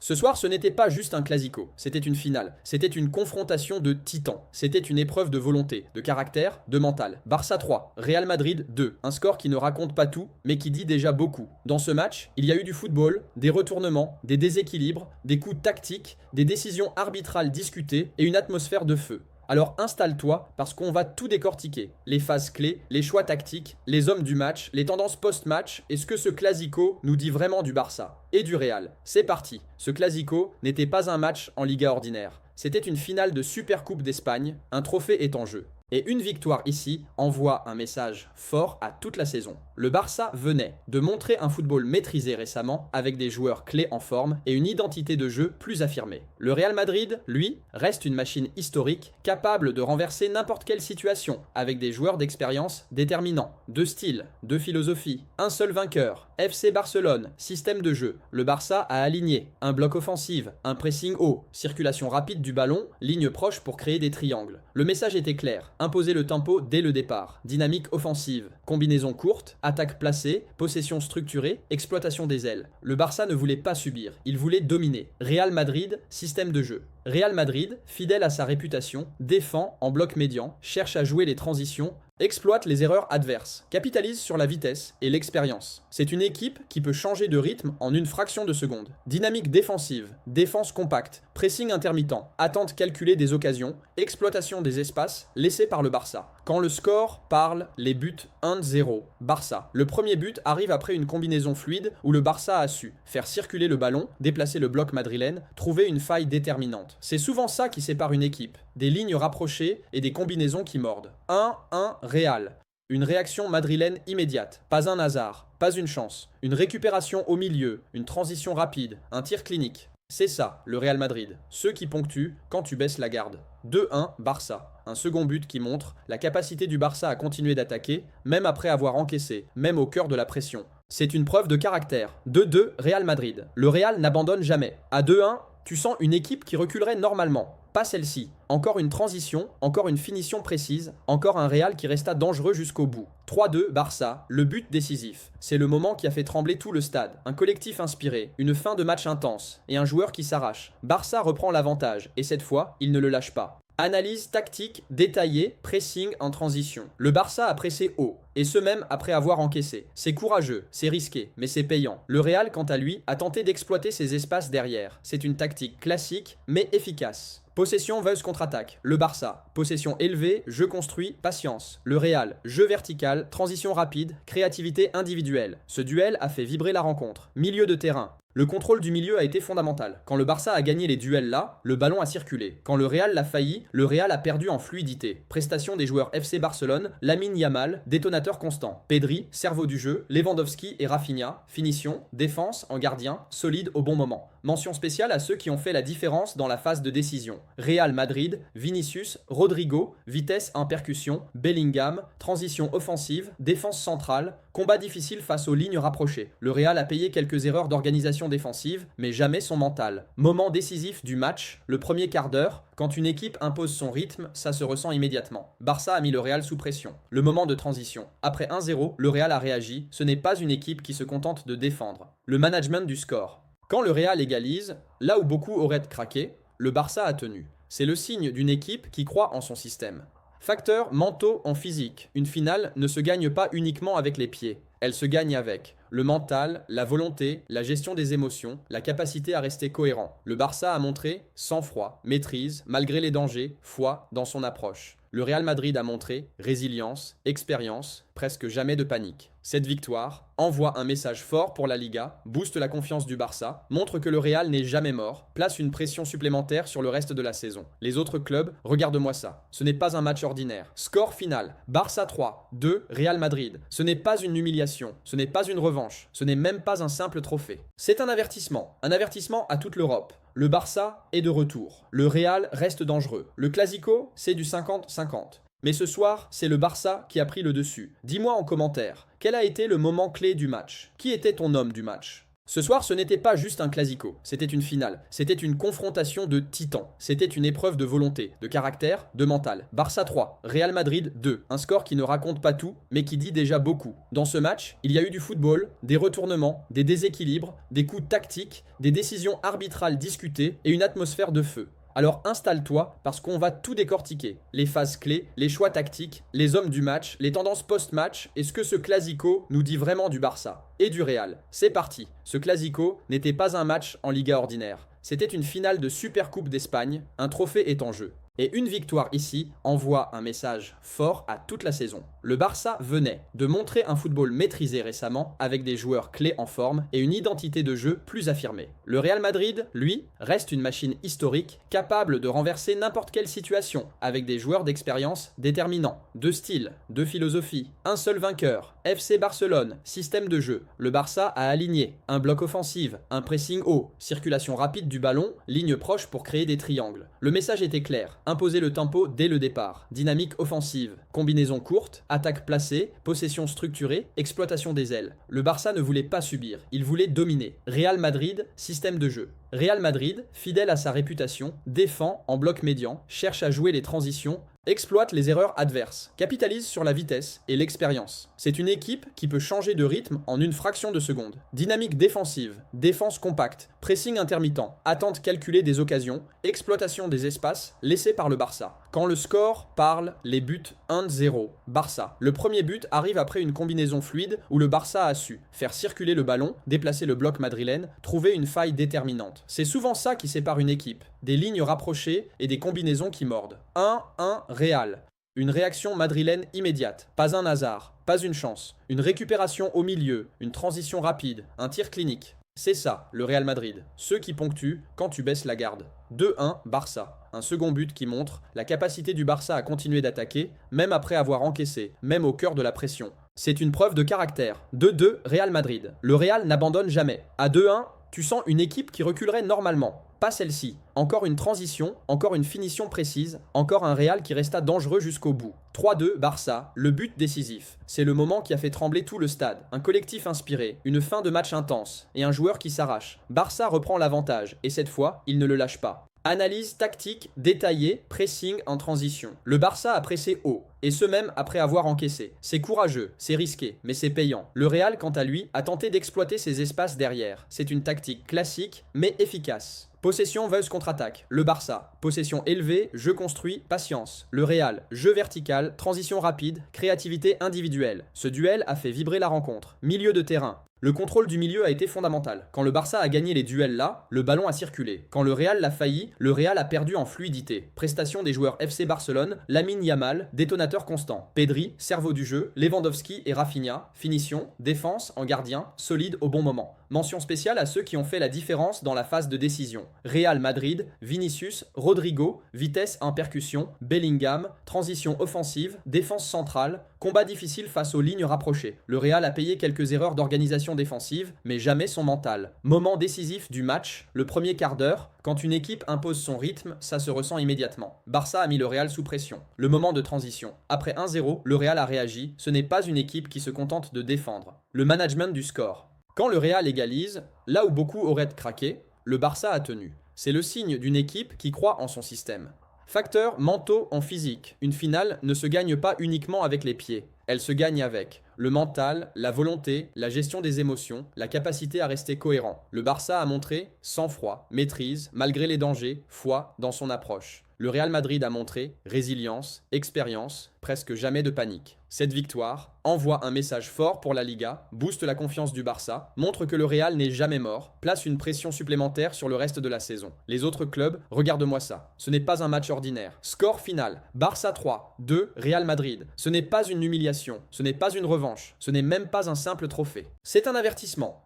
Ce soir, ce n'était pas juste un classico, c'était une finale, c'était une confrontation de titans, c'était une épreuve de volonté, de caractère, de mental. Barça 3, Real Madrid 2, un score qui ne raconte pas tout, mais qui dit déjà beaucoup. Dans ce match, il y a eu du football, des retournements, des déséquilibres, des coups tactiques, des décisions arbitrales discutées et une atmosphère de feu. Alors installe-toi parce qu'on va tout décortiquer. Les phases clés, les choix tactiques, les hommes du match, les tendances post-match et ce que ce classico nous dit vraiment du Barça et du Real. C'est parti. Ce classico n'était pas un match en Liga ordinaire. C'était une finale de Supercoupe d'Espagne, un trophée est en jeu. Et une victoire ici envoie un message fort à toute la saison. Le Barça venait de montrer un football maîtrisé récemment avec des joueurs clés en forme et une identité de jeu plus affirmée. Le Real Madrid, lui, reste une machine historique capable de renverser n'importe quelle situation avec des joueurs d'expérience déterminants, de style, de philosophie, un seul vainqueur, FC Barcelone, système de jeu. Le Barça a aligné un bloc offensif, un pressing haut, circulation rapide du ballon, ligne proche pour créer des triangles. Le message était clair. Imposer le tempo dès le départ. Dynamique offensive. Combinaison courte. Attaque placée. Possession structurée. Exploitation des ailes. Le Barça ne voulait pas subir. Il voulait dominer. Real Madrid, système de jeu. Real Madrid, fidèle à sa réputation, défend en bloc médian, cherche à jouer les transitions, exploite les erreurs adverses, capitalise sur la vitesse et l'expérience. C'est une équipe qui peut changer de rythme en une fraction de seconde. Dynamique défensive, défense compacte, pressing intermittent, attente calculée des occasions, exploitation des espaces laissés par le Barça. Quand le score parle, les buts 1-0, Barça. Le premier but arrive après une combinaison fluide où le Barça a su faire circuler le ballon, déplacer le bloc madrilène, trouver une faille déterminante. C'est souvent ça qui sépare une équipe, des lignes rapprochées et des combinaisons qui mordent. 1-1 Real. Une réaction madrilène immédiate, pas un hasard, pas une chance, une récupération au milieu, une transition rapide, un tir clinique. C'est ça, le Real Madrid, ceux qui ponctuent quand tu baisses la garde. 2-1 Barça, un second but qui montre la capacité du Barça à continuer d'attaquer, même après avoir encaissé, même au cœur de la pression. C'est une preuve de caractère. 2-2 Real Madrid. Le Real n'abandonne jamais. À 2-1, tu sens une équipe qui reculerait normalement. Pas celle-ci. Encore une transition, encore une finition précise, encore un Real qui resta dangereux jusqu'au bout. 3-2 Barça, le but décisif. C'est le moment qui a fait trembler tout le stade. Un collectif inspiré, une fin de match intense et un joueur qui s'arrache. Barça reprend l'avantage et cette fois, il ne le lâche pas. Analyse tactique détaillée, pressing en transition. Le Barça a pressé haut, et ce même après avoir encaissé. C'est courageux, c'est risqué, mais c'est payant. Le Real, quant à lui, a tenté d'exploiter ses espaces derrière. C'est une tactique classique, mais efficace. Possession vs contre-attaque. Le Barça. Possession élevée, jeu construit, patience. Le Real. Jeu vertical, transition rapide, créativité individuelle. Ce duel a fait vibrer la rencontre. Milieu de terrain. Le contrôle du milieu a été fondamental. Quand le Barça a gagné les duels là, le ballon a circulé. Quand le Real l'a failli, le Real a perdu en fluidité. Prestation des joueurs FC Barcelone, Lamine Yamal, détonateur constant. Pedri, cerveau du jeu, Lewandowski et Rafinha, finition, défense en gardien, solide au bon moment. Mention spéciale à ceux qui ont fait la différence dans la phase de décision. Real Madrid, Vinicius, Rodrigo, vitesse en percussion, Bellingham, transition offensive, défense centrale, combat difficile face aux lignes rapprochées. Le Real a payé quelques erreurs d'organisation défensive, mais jamais son mental. Moment décisif du match, le premier quart d'heure, quand une équipe impose son rythme, ça se ressent immédiatement. Barça a mis le Real sous pression. Le moment de transition. Après 1-0, le Real a réagi, ce n'est pas une équipe qui se contente de défendre. Le management du score. Quand le Real égalise, là où beaucoup auraient craqué, le Barça a tenu. C'est le signe d'une équipe qui croit en son système. Facteurs mentaux en physique. Une finale ne se gagne pas uniquement avec les pieds. Elle se gagne avec le mental, la volonté, la gestion des émotions, la capacité à rester cohérent. Le Barça a montré sang-froid, maîtrise, malgré les dangers, foi dans son approche. Le Real Madrid a montré résilience, expérience, presque jamais de panique. Cette victoire envoie un message fort pour la Liga, booste la confiance du Barça, montre que le Real n'est jamais mort, place une pression supplémentaire sur le reste de la saison. Les autres clubs, regarde-moi ça. Ce n'est pas un match ordinaire. Score final, Barça 3, 2, Real Madrid. Ce n'est pas une humiliation, ce n'est pas une revanche, ce n'est même pas un simple trophée. C'est un avertissement à toute l'Europe. Le Barça est de retour. Le Real reste dangereux. Le Classico, c'est du 50-50. Mais ce soir, c'est le Barça qui a pris le dessus. Dis-moi en commentaire, quel a été le moment clé du match? Qui était ton homme du match? Ce soir, ce n'était pas juste un classico, c'était une finale, c'était une confrontation de titans, c'était une épreuve de volonté, de caractère, de mental. Barça 3, Real Madrid 2, un score qui ne raconte pas tout, mais qui dit déjà beaucoup. Dans ce match, il y a eu du football, des retournements, des déséquilibres, des coups tactiques, des décisions arbitrales discutées et une atmosphère de feu. Alors installe-toi parce qu'on va tout décortiquer. Les phases clés, les choix tactiques, les hommes du match, les tendances post-match et ce que ce classico nous dit vraiment du Barça et du Real. C'est parti. Ce classico n'était pas un match en Liga ordinaire. C'était une finale de Supercoupe d'Espagne, un trophée est en jeu. Et une victoire ici envoie un message fort à toute la saison. Le Barça venait de montrer un football maîtrisé récemment avec des joueurs clés en forme et une identité de jeu plus affirmée. Le Real Madrid, lui, reste une machine historique capable de renverser n'importe quelle situation avec des joueurs d'expérience déterminants, de style, de philosophie, un seul vainqueur, FC Barcelone, système de jeu. Le Barça a aligné un bloc offensif, un pressing haut, circulation rapide du ballon, ligne proche pour créer des triangles. Le message était clair. Imposer le tempo dès le départ. Dynamique offensive. Combinaison courte, attaque placée, possession structurée, exploitation des ailes. Le Barça ne voulait pas subir, il voulait dominer. Real Madrid, système de jeu. Real Madrid, fidèle à sa réputation, défend en bloc médian, cherche à jouer les transitions, exploite les erreurs adverses, capitalise sur la vitesse et l'expérience. C'est une équipe qui peut changer de rythme en une fraction de seconde. Dynamique défensive, défense compacte, pressing intermittent, attente calculée des occasions, exploitation des espaces laissés par le Barça. Quand le score parle, les buts 1-0, Barça. Le premier but arrive après une combinaison fluide où le Barça a su faire circuler le ballon, déplacer le bloc madrilène, trouver une faille déterminante. C'est souvent ça qui sépare une équipe, des lignes rapprochées et des combinaisons qui mordent. 1-1 Real. Une réaction madrilène immédiate, pas un hasard, pas une chance, une récupération au milieu, une transition rapide, un tir clinique. C'est ça, le Real Madrid, ceux qui ponctuent quand tu baisses la garde. 2-1 Barça, un second but qui montre la capacité du Barça à continuer d'attaquer, même après avoir encaissé, même au cœur de la pression. C'est une preuve de caractère. 2-2 Real Madrid. Le Real n'abandonne jamais. À 2-1, tu sens une équipe qui reculerait normalement. Pas celle-ci. Encore une transition, encore une finition précise, encore un Real qui resta dangereux jusqu'au bout. 3-2 Barça, le but décisif. C'est le moment qui a fait trembler tout le stade. Un collectif inspiré, une fin de match intense et un joueur qui s'arrache. Barça reprend l'avantage et cette fois, il ne le lâche pas. Analyse tactique détaillée, pressing en transition. Le Barça a pressé haut, et ce même après avoir encaissé. C'est courageux, c'est risqué, mais c'est payant. Le Real, quant à lui, a tenté d'exploiter ses espaces derrière. C'est une tactique classique, mais efficace. Possession vs contre-attaque. Le Barça. Possession élevée, jeu construit, patience. Le Real. Jeu vertical, transition rapide, créativité individuelle. Ce duel a fait vibrer la rencontre. Milieu de terrain. Le contrôle du milieu a été fondamental. Quand le Barça a gagné les duels là, le ballon a circulé. Quand le Real l'a failli, le Real a perdu en fluidité. Prestation des joueurs FC Barcelone, Lamine Yamal, détonateur constant. Pedri, cerveau du jeu, Lewandowski et Rafinha, finition, défense en gardien, solide au bon moment. Mention spéciale à ceux qui ont fait la différence dans la phase de décision. Real Madrid, Vinicius, Rodrigo, vitesse en percussion, Bellingham, transition offensive, défense centrale, combat difficile face aux lignes rapprochées. Le Real a payé quelques erreurs d'organisation défensive, mais jamais son mental. Moment décisif du match, le premier quart d'heure, quand une équipe impose son rythme, ça se ressent immédiatement. Barça a mis le Real sous pression. Le moment de transition. Après 1-0, le Real a réagi, ce n'est pas une équipe qui se contente de défendre. Le management du score. Quand le Real égalise, là où beaucoup auraient craqué, le Barça a tenu. C'est le signe d'une équipe qui croit en son système. Facteurs mentaux en physique. Une finale ne se gagne pas uniquement avec les pieds. Elle se gagne avec le mental, la volonté, la gestion des émotions, la capacité à rester cohérent. Le Barça a montré sang-froid, maîtrise, malgré les dangers, foi dans son approche. Le Real Madrid a montré résilience, expérience, presque jamais de panique. Cette victoire envoie un message fort pour la Liga, booste la confiance du Barça, montre que le Real n'est jamais mort, place une pression supplémentaire sur le reste de la saison. Les autres clubs, regarde-moi ça. Ce n'est pas un match ordinaire. Score final, Barça 3, 2, Real Madrid. Ce n'est pas une humiliation, ce n'est pas une revanche, ce n'est même pas un simple trophée. C'est un avertissement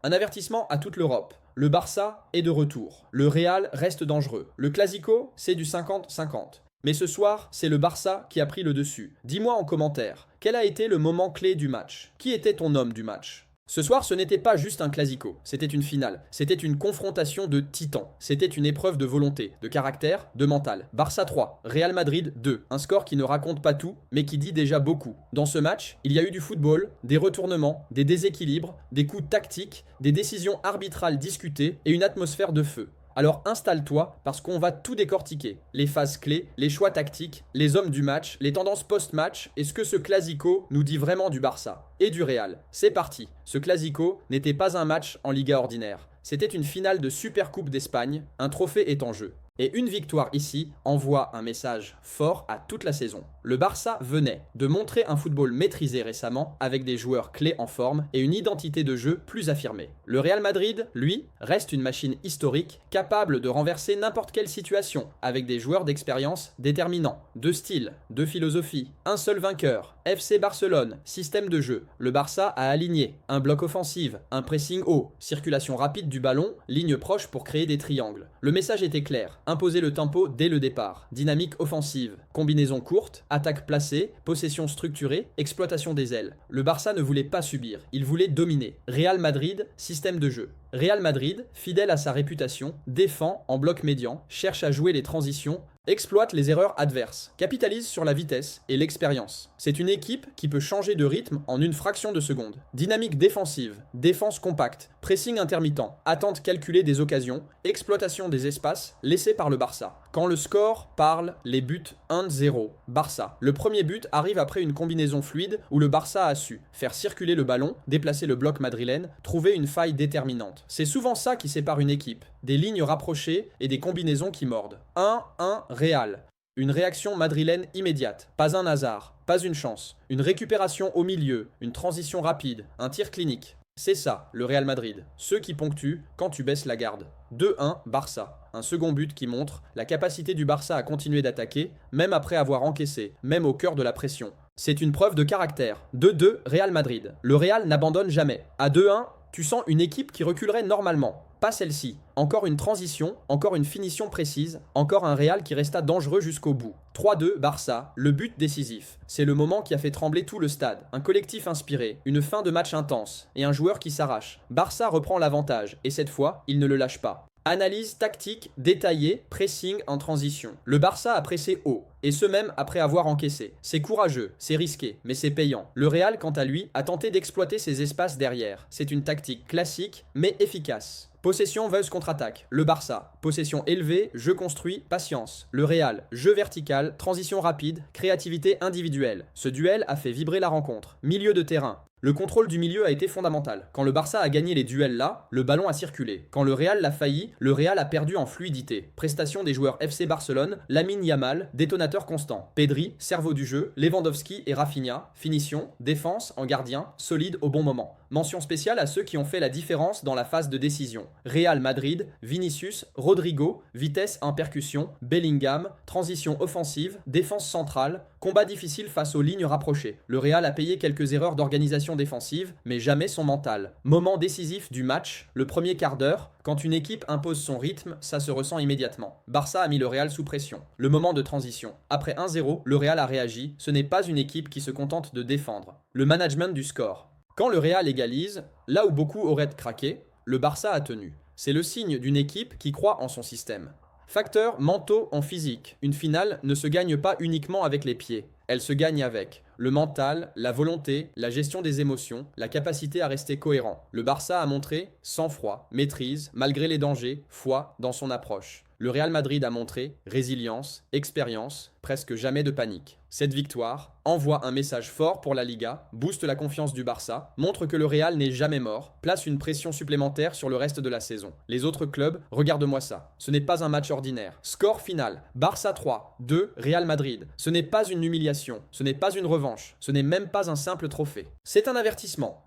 à toute l'Europe. Le Barça est de retour. Le Real reste dangereux. Le Clasico, c'est du 50-50. Mais ce soir, c'est le Barça qui a pris le dessus. Dis-moi en commentaire, quel a été le moment clé du match? Qui était ton homme du match? Ce soir, ce n'était pas juste un classico, c'était une finale, c'était une confrontation de titans, c'était une épreuve de volonté, de caractère, de mental. Barça 3, Real Madrid 2, un score qui ne raconte pas tout, mais qui dit déjà beaucoup. Dans ce match, il y a eu du football, des retournements, des déséquilibres, des coups tactiques, des décisions arbitrales discutées et une atmosphère de feu. Alors installe-toi parce qu'on va tout décortiquer. Les phases clés, les choix tactiques, les hommes du match, les tendances post-match et ce que ce classico nous dit vraiment du Barça et du Real. C'est parti. Ce classico n'était pas un match en Liga ordinaire. C'était une finale de Supercoupe d'Espagne, un trophée est en jeu. Et une victoire ici envoie un message fort à toute la saison. Le Barça venait de montrer un football maîtrisé récemment avec des joueurs clés en forme et une identité de jeu plus affirmée. Le Real Madrid, lui, reste une machine historique capable de renverser n'importe quelle situation avec des joueurs d'expérience déterminants, de style, de philosophie, un seul vainqueur, FC Barcelone, système de jeu. Le Barça a aligné un bloc offensif, un pressing haut, circulation rapide du ballon, ligne proche pour créer des triangles. Le message était clair. Imposer le tempo dès le départ. Dynamique offensive. Combinaison courte, attaque placée, possession structurée, exploitation des ailes. Le Barça ne voulait pas subir, il voulait dominer. Real Madrid, système de jeu. Real Madrid, fidèle à sa réputation, défend en bloc médian, cherche à jouer les transitions, exploite les erreurs adverses, capitalise sur la vitesse et l'expérience. C'est une équipe qui peut changer de rythme en une fraction de seconde. Dynamique défensive, défense compacte, pressing intermittent, attente calculée des occasions, exploitation des espaces laissés par le Barça. Quand le score parle, les buts 1-0, Barça. Le premier but arrive après une combinaison fluide où le Barça a su faire circuler le ballon, déplacer le bloc madrilène, trouver une faille déterminante. C'est souvent ça qui sépare une équipe, des lignes rapprochées et des combinaisons qui mordent. 1-1 Real. Une réaction madrilène immédiate, pas un hasard, pas une chance, une récupération au milieu, une transition rapide, un tir clinique. C'est ça, le Real Madrid, ceux qui ponctuent quand tu baisses la garde. 2-1 Barça, un second but qui montre la capacité du Barça à continuer d'attaquer, même après avoir encaissé, même au cœur de la pression. C'est une preuve de caractère. 2-2 Real Madrid. Le Real n'abandonne jamais. À 2-1, tu sens une équipe qui reculerait normalement. Pas celle-ci. Encore une transition, encore une finition précise, encore un Real qui resta dangereux jusqu'au bout. 3-2 Barça, le but décisif. C'est le moment qui a fait trembler tout le stade. Un collectif inspiré, une fin de match intense et un joueur qui s'arrache. Barça reprend l'avantage et cette fois, il ne le lâche pas. Analyse tactique détaillée, pressing en transition. Le Barça a pressé haut, et ce même après avoir encaissé. C'est courageux, c'est risqué, mais c'est payant. Le Real, quant à lui, a tenté d'exploiter ses espaces derrière. C'est une tactique classique, mais efficace. Possession vs contre-attaque. Le Barça. Possession élevée, jeu construit, patience. Le Real. Jeu vertical, transition rapide, créativité individuelle. Ce duel a fait vibrer la rencontre. Milieu de terrain. Le contrôle du milieu a été fondamental. Quand le Barça a gagné les duels là, le ballon a circulé. Quand le Real l'a failli, le Real a perdu en fluidité. Prestation des joueurs FC Barcelone, Lamine Yamal, détonateur constant. Pedri, cerveau du jeu, Lewandowski et Rafinha, finition, défense en gardien, solide au bon moment. Mention spéciale à ceux qui ont fait la différence dans la phase de décision. Real Madrid, Vinicius, Rodrigo, vitesse en percussion, Bellingham, transition offensive, défense centrale, combat difficile face aux lignes rapprochées. Le Real a payé quelques erreurs d'organisation défensive, mais jamais son mental. Moment décisif du match, le premier quart d'heure, quand une équipe impose son rythme, ça se ressent immédiatement. Barça a mis le Real sous pression. Le moment de transition. Après 1-0, le Real a réagi, ce n'est pas une équipe qui se contente de défendre. Le management du score. Quand le Real égalise, là où beaucoup auraient craqué, le Barça a tenu. C'est le signe d'une équipe qui croit en son système. Facteurs mentaux en physique. Une finale ne se gagne pas uniquement avec les pieds. Elle se gagne avec le mental, la volonté, la gestion des émotions, la capacité à rester cohérent. Le Barça a montré sang-froid, maîtrise, malgré les dangers, foi dans son approche. Le Real Madrid a montré résilience, expérience, presque jamais de panique. Cette victoire envoie un message fort pour la Liga, booste la confiance du Barça, montre que le Real n'est jamais mort, place une pression supplémentaire sur le reste de la saison. Les autres clubs, regarde-moi ça. Ce n'est pas un match ordinaire. Score final, Barça 3, 2, Real Madrid. Ce n'est pas une humiliation, ce n'est pas une revanche, ce n'est même pas un simple trophée. C'est un avertissement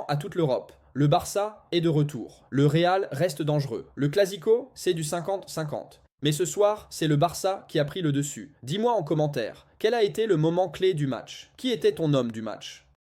à toute l'Europe. Le Barça est de retour. Le Real reste dangereux. Le Clasico, c'est du 50-50. Mais ce soir, c'est le Barça qui a pris le dessus. Dis-moi en commentaire, quel a été le moment clé du match? Qui était ton homme du match?